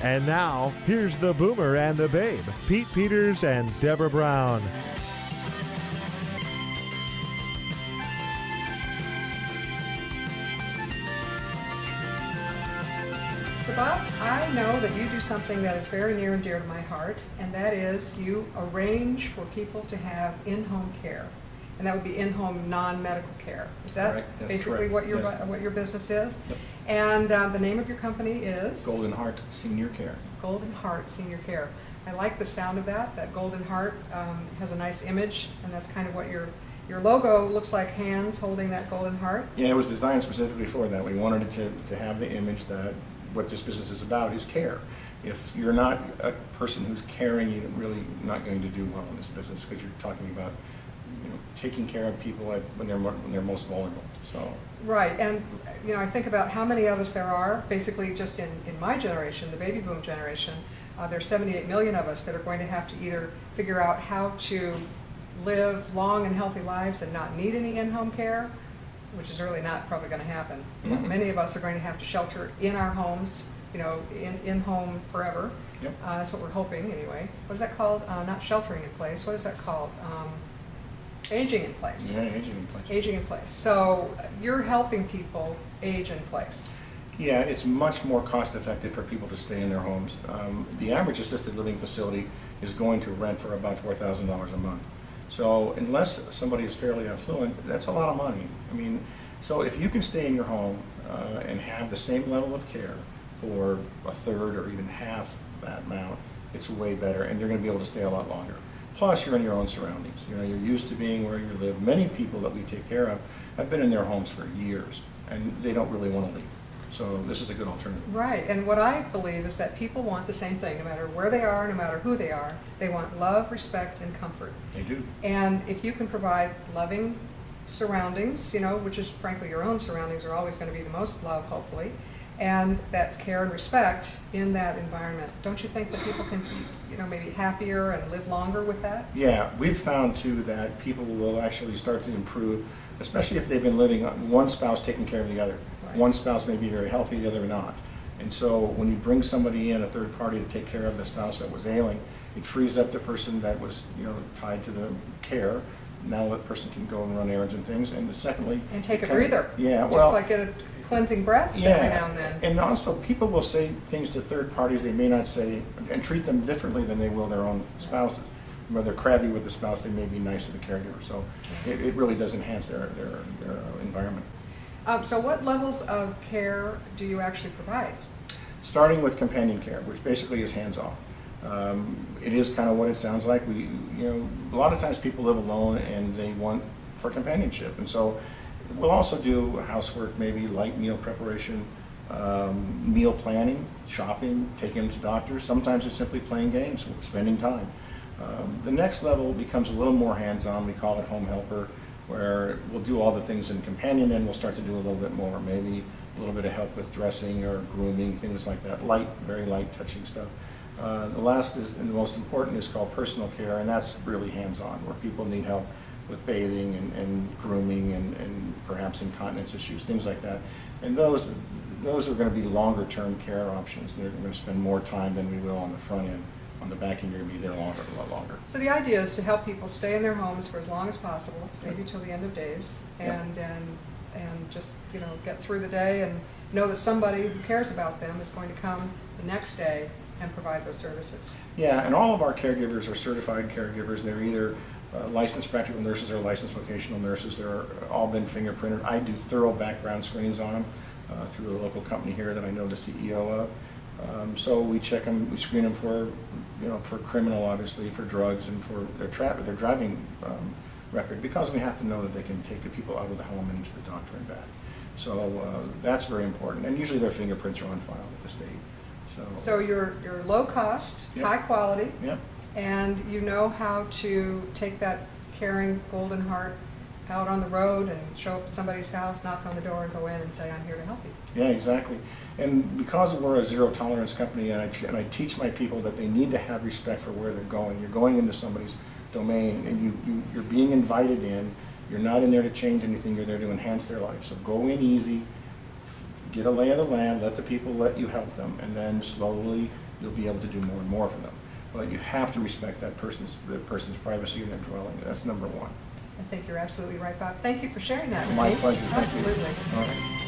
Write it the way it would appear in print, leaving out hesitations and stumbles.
And now, here's the Boomer and the Babe, Pete Peters and Deborah Brown. So Bob, I know that you do something that is very near and dear to my heart, and that is you arrange for people to have in-home care. And that would be in-home non-medical care. Is that basically what your business is? Yep. And the name of your company is? Golden Heart Senior Care. Golden Heart Senior Care. I like the sound of that. That Golden Heart has a nice image, and that's kind of what your logo looks like, hands holding that Golden Heart. Yeah, it was designed specifically for that. We wanted it to have the image that what this business is about is care. If you're not a person who's caring, you're really not going to do well in this business, because you're talking about taking care of people when they're most vulnerable. So right, and I think about how many of us there are. Basically, just in my generation, the baby boom generation, there's 78 million of us that are going to have to either figure out how to live long and healthy lives and not need any in-home care, which is really not probably going to happen. Mm-hmm. Many of us are going to have to shelter in our homes, in home forever. Yep. That's what we're hoping, anyway. What is that called? Not sheltering in place. What is that called? Aging in place. Yeah, aging in place. Aging in place. So you're helping people age in place. Yeah, it's much more cost effective for people to stay in their homes. The average assisted living facility is going to rent for about $4,000 a month. So unless somebody is fairly affluent, that's a lot of money. I mean, so if you can stay in your home and have the same level of care for a third or even half that amount, it's way better, and you're going to be able to stay a lot longer. Plus, you're in your own surroundings. You're used to being where you live. Many people that we take care of have been in their homes for years, and they don't really want to leave. So this is a good alternative. Right, and what I believe is that people want the same thing, no matter where they are, no matter who they are. They want love, respect, and comfort. They do. And if you can provide loving surroundings, which is frankly your own surroundings are always going to be the most love, hopefully, and that care and respect in that environment, don't you think that people can be, maybe happier and live longer with that? Yeah, we've found too that people will actually start to improve, especially if they've been living on one spouse taking care of the other. Right. One spouse may be very healthy, the other not. And so when you bring somebody in, a third party, to take care of the spouse that was ailing, it frees up the person that was tied to the care. Now that person can go and run errands and things. And secondly, And take a breather. Yeah, Just well, like get a cleansing breath every now and then. And also people will say things to third parties they may not say, and treat them differently than they will their own spouses. When they're crabby with the spouse, they may be nice to the caregiver. So it really does enhance their environment. So what levels of care do you actually provide? Starting with companion care, which basically is hands-off. It is kind of what it sounds like. A lot of times people live alone and they want for companionship, and so we'll also do housework, maybe light meal preparation, meal planning, shopping, taking them to doctors. Sometimes it's simply playing games, spending time. The next level becomes a little more hands-on. We call it home helper, where we'll do all the things in companion, and we'll start to do a little bit more, maybe a little bit of help with dressing or grooming, things like that, light, very light touching stuff. The last is, and the most important, is called personal care, and that's really hands-on, where people need help with bathing and grooming and perhaps incontinence issues, things like that. And those are going to be longer-term care options. They're going to spend more time than we will on the front end. On the back end, you're going to be there a lot longer. So the idea is to help people stay in their homes for as long as possible, maybe till the end of days, and just get through the day and know that somebody who cares about them is going to come the next day and provide those services. Yeah, and all of our caregivers are certified caregivers. They're either licensed practical nurses or licensed vocational nurses. They're all been fingerprinted. I do thorough background screens on them through a local company here that I know the CEO of. So we check them, we screen them for, for criminal, obviously, for drugs, and for their driving record, because we have to know that they can take the people out of the home and to the doctor and back. So that's very important, and usually their fingerprints are on file with the state. So you're low cost, high quality, and you know how to take that caring Golden Heart out on the road and show up at somebody's house, knock on the door, and go in and say, I'm here to help you. Yeah, exactly. And because we're a zero tolerance company, and I teach my people that they need to have respect for where they're going. You're going into somebody's domain, and you're being invited in. You're not in there to change anything. You're there to enhance their life. So go in easy, get a lay of the land, let the people let you help them, and then slowly you'll be able to do more and more for them. But you have to respect that person's privacy in their dwelling. That's number one. I think you're absolutely right, Bob. Thank you for sharing that with My me. pleasure. Thank you. Absolutely. All right.